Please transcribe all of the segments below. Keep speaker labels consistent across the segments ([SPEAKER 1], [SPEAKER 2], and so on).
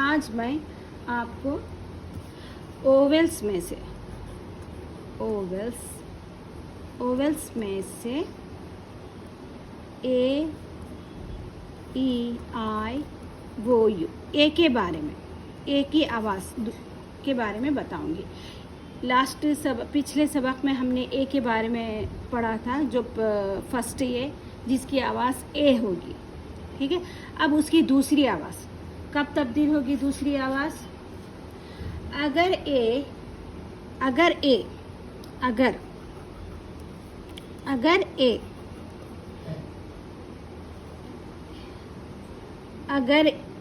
[SPEAKER 1] आज मैं आपको ओवेल्स में से ए ई आई वो यू ए के बारे में, ए की आवाज़ के बारे में बताऊंगी। पिछले सबक में हमने ए के बारे में पढ़ा था, जो फर्स्ट ए जिसकी आवाज़ ए होगी, ठीक है। अब उसकी दूसरी आवाज़ कब तब्दील होगी? दूसरी आवाज़ अगर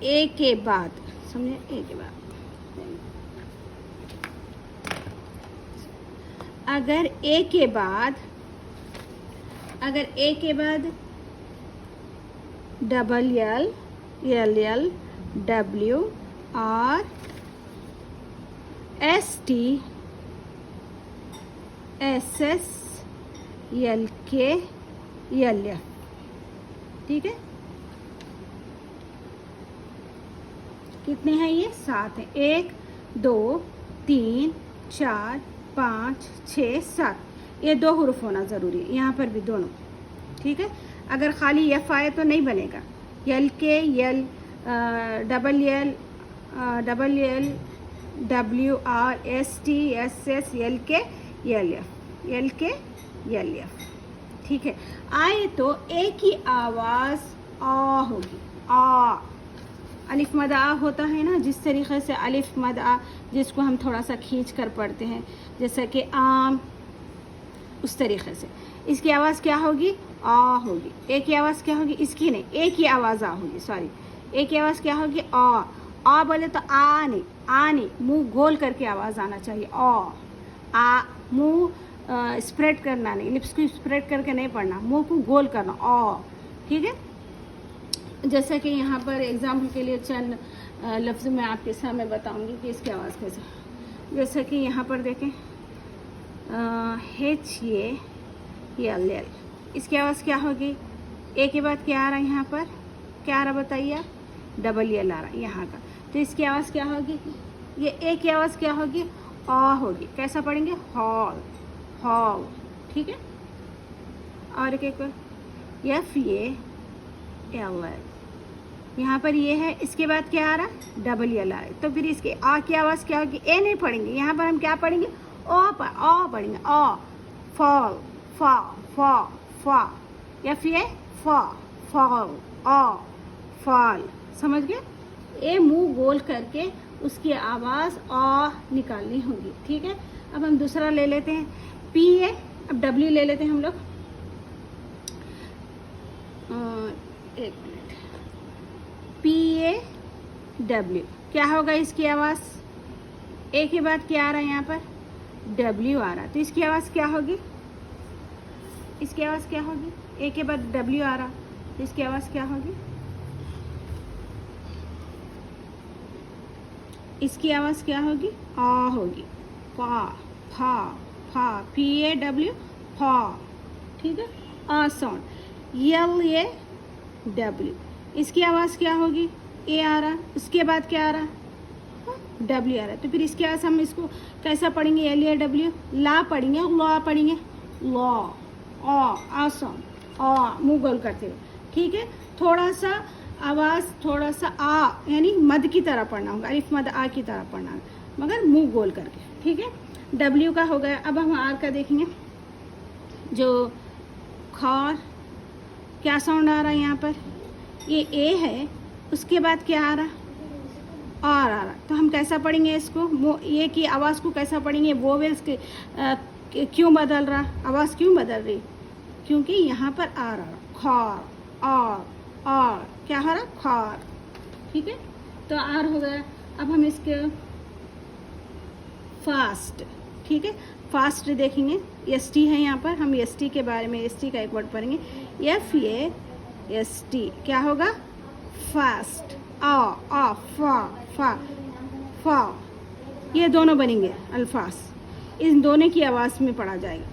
[SPEAKER 1] ए के बाद, समझे, ए के बाद अगर ए के बाद double L L W R S T S S L के एल एफ, ठीक है। कितने हैं ये? 7 हैं। 1 2 3 4 5 6 7। ये 2 हुरूफ होना ज़रूरी है, यहाँ पर भी दोनों, ठीक है। अगर खाली एफ आए तो नहीं बनेगा। एल के L double L W R S T S S L के एल एफ, ठीक है। आए तो ए की आवाज़ आ होगी। आ, अलिफ मद आ होता है ना, जिस तरीके से अलिफ मद आ, जिसको हम थोड़ा सा खींच कर पढ़ते हैं, जैसे कि आम, उस तरीके से इसकी आवाज़ क्या होगी? आ होगी। ए की आवाज़ क्या होगी? इसकी नहीं, ए की आवाज़ आ होगी, सॉरी। ए की आवाज़ क्या होगी? आ बोले तो आ नहीं, मुंह गोल करके आवाज़ आना चाहिए। आ, मुंह स्प्रेड करना नहीं, लिप्स को स्प्रेड करके नहीं पढ़ना, मुंह को गोल करना, ठीक है। जैसे कि यहाँ पर एग्जाम्पल के लिए चंद लफ्ज़ मैं आपके सामने बताऊंगी कि इसकी आवाज़ कैसे। जैसे कि यहाँ पर देखें, HALL, इसकी आवाज़ क्या होगी? ए के बाद क्या आ रहा है? यहाँ पर क्या आ रहा बताइए आप? डबल एल आ रहा है यहाँ का, तो इसकी आवाज़ क्या होगी? ये ए की आवाज़ क्या होगी? आ होगी। कैसा पढ़ेंगे? हॉल, ठीक है। और एक FALL, यहाँ पर ये है, इसके बाद क्या आ रहा है? डबल एल आ रहा है, तो फिर इसके आ की आवाज़ क्या होगी? ए नहीं पढ़ेंगे, यहाँ पर हम क्या पढ़ेंगे? आ पढ़ेंगे। फॉल, फा, फॉल, समझ गए? ए मुंह गोल करके उसकी आवाज़ आ निकालनी होगी, ठीक है। अब हम दूसरा ले लेते हैं, पी है। अब डब्ल्यू ले लेते हैं हम लोग। एक मिनट, PAW, क्या होगा इसकी आवाज़? ए के बाद क्या आ रहा है? यहाँ पर डब्ल्यू आ रहा है, तो इसकी आवाज़ क्या होगी? इसकी आवाज़ क्या होगी? ए के बाद डब्ल्यू आ रहा, तो इसकी आवाज़ क्या होगी? इसकी आवाज़ क्या होगी? आ होगी। फा, PAW, फा, ठीक है। आ साउंड। LAW, इसकी आवाज़ क्या होगी? ए आ रहा, उसके बाद क्या आ रहा? डब्ल्यू आ रहा है, तो फिर इसके आवाज़ हम इसको कैसा पढ़ेंगे? LAW, ला पढ़ेंगे, लॉ पढ़ेंगे, लॉ, आ साउंड, आ, मुँह गोल करते हुए, ठीक है। थोड़ा सा आवाज़, थोड़ा सा आ, यानी मद की तरह पढ़ना होगा, अलिफ मद आ की तरह पढ़ना होगा, मगर मुंह गोल करके, ठीक है। डब्ल्यू का हो गया। अब हम आर का देखेंगे। जो खार, क्या साउंड आ रहा है यहाँ पर? ये ए है, उसके बाद क्या आ रहा? आर आ रहा, तो हम कैसा पढ़ेंगे इसको? ये की आवाज़ को कैसा पढ़ेंगे? वोवेल्स के क्यों बदल रहा? आवाज़ क्यों बदल रही? क्योंकि यहाँ पर आ रहा, खार, आर, क्या हो रहा? खार, ठीक है। तो आर हो गया। अब हम इसके फास्ट, ठीक है, फास्ट देखेंगे। ST है यहाँ पर, हम ST के बारे में, ST का एक वर्ड पढ़ेंगे, FAST, क्या होगा? फास्ट, फा, ये दोनों बनेंगे अल्फाज, इन दोनों की आवाज़ में पढ़ा जाएगा।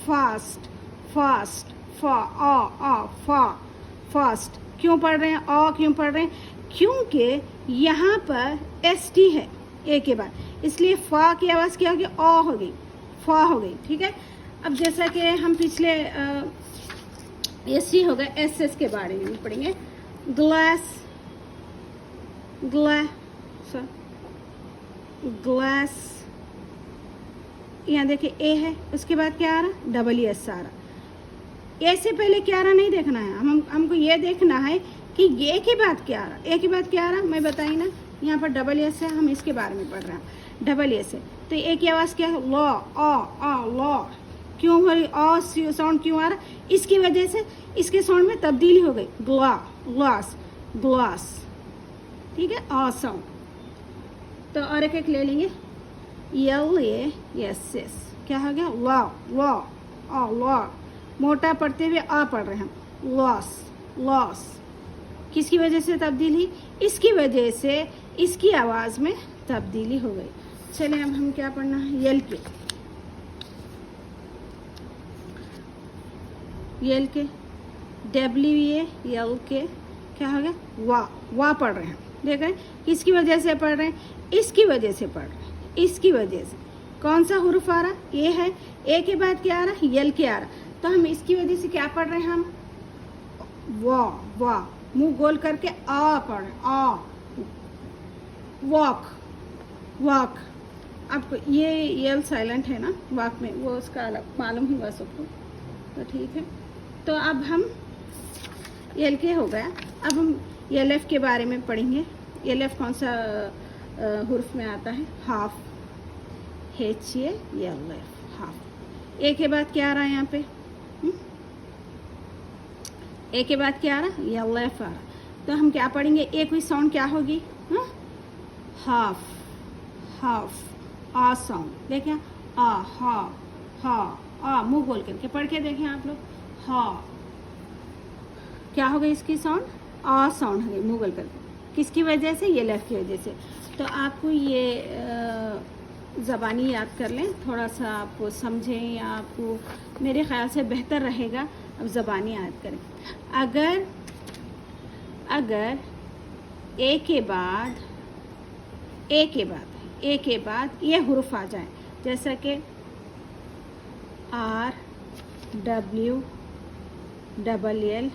[SPEAKER 1] फास्ट, फा, फास्ट क्यों पढ़ रहे हैं? क्यों पढ़ रहे हैं? क्योंकि यहाँ पर ST है ए के बाद, इसलिए फा की आवाज़ क्या होगी, आ हो गई, फा हो गई। ठीक है, अब जैसा कि हम पिछले SC हो गए, SS के बारे में पढ़ेंगे। ग्लास, ग्लास, यहाँ देखिए ए है, उसके बाद क्या आ रहा, ES आ रहा। ए से पहले क्या आ रहा नहीं देखना है, हमको ये देखना है कि ये के बाद क्या आ रहा, ए के बाद क्या आ रहा, मैं बताई ना, यहाँ पर ES है, हम इसके बारे में पढ़ रहे हैं। ES है तो ए की आवाज़ क्या है, लॉ, आ लॉ। क्यों हो रही, आ साउंड क्यों आ रहा, इसकी वजह से इसके साउंड में तब्दीली हो गई, ग्लास, ग्लास। ठीक है, आ साउंड। तो और एक ले लेंगे, LASS, क्या हो गया, लॉ। मोटा पढ़ते हुए आ पढ़ रहे हैं, लॉस। किसकी वजह से तब्दीली, इसकी वजह से इसकी आवाज़ में तब्दीली हो गई। चलिए अब हम क्या पढ़ना है, यल के WAL के क्या हो गया, वाह पढ़ रहे हैं। देख रहे हैं किसकी वजह से पढ़ रहे हैं, इसकी वजह से पढ़ रहे हैं, इसकी वजह से। कौन सा हुरूफ आ रहा, ये है, ए के बाद क्या आ रहा, यल के आ रहा, तो हम इसकी वजह से क्या पढ़ रहे हैं, हम वाह, मुंह गोल करके आ पढ़ रहे, आ, वॉक। आपको ये यल साइलेंट है ना वॉक में, वो उसका अलग मालूम हुआ सबको, तो ठीक है। तो अब हम यल के हो गया, अब हम LF के बारे में पढ़ेंगे। LF कौन सा हुर्फ में आता है, हाफ, HALF, हाफ। ए के बाद क्या आ रहा है यहाँ पे, ए के बाद क्या आ रहा, LF आ रहा, तो हम क्या पढ़ेंगे, ए कोई साउंड क्या होगी, हाफ, आ साउंड। देखें, आ मुंह बोल करके पढ़ के देखें आप लोग, हा, क्या हो गई इसकी साउंड, आ साउंड है, मुंह बोल करके, किसकी वजह से, ये लेफ्ट की वजह से। तो आपको ये ज़बानी याद कर लें, थोड़ा सा आपको समझें, या आपको मेरे ख्याल से बेहतर रहेगा अब ज़बानी याद करें। अगर ए के बाद ये हुरूफ आ जाए, जैसा कि RW LL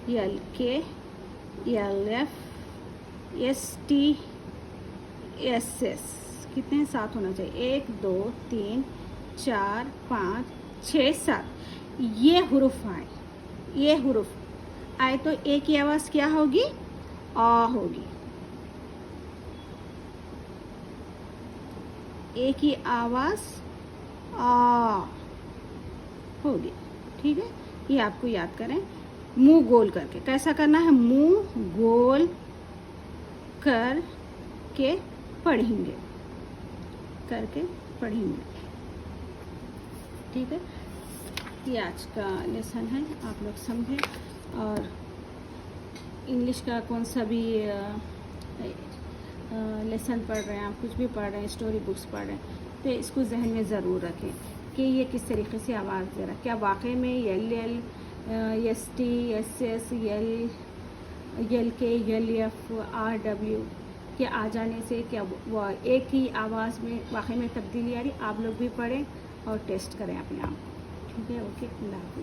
[SPEAKER 1] LK LF ST SS, कितने साथ होना चाहिए, 1 2 3 4 5 6 7, ये हुरूफ आए तो ए की आवाज़ क्या होगी, आ होगी, ए की आवाज़ आ होगी। ठीक है, ये आपको याद करें, मुंह गोल करके। कैसा करना है, मुंह गोल करके पढ़ेंगे, ठीक है। ये आज का लेसन है, आप लोग समझें। और इंग्लिश का कौन सा भी लेसन पढ़ रहे हैं, आप कुछ भी पढ़ रहे हैं, स्टोरी बुक्स पढ़ रहे हैं, तो इसको जहन में ज़रूर रखें कि ये किस तरीके से आवाज़ दे रहा है। क्या वाकई में LL ST SS LK LF RW के आ जाने से क्या वो एक ही आवाज़ में वाकई में तब्दीली आ रही। आप लोग भी पढ़ें और टेस्ट करें अपने आप को। ठीक है, ओके, अल्लाह हाफ़िज़।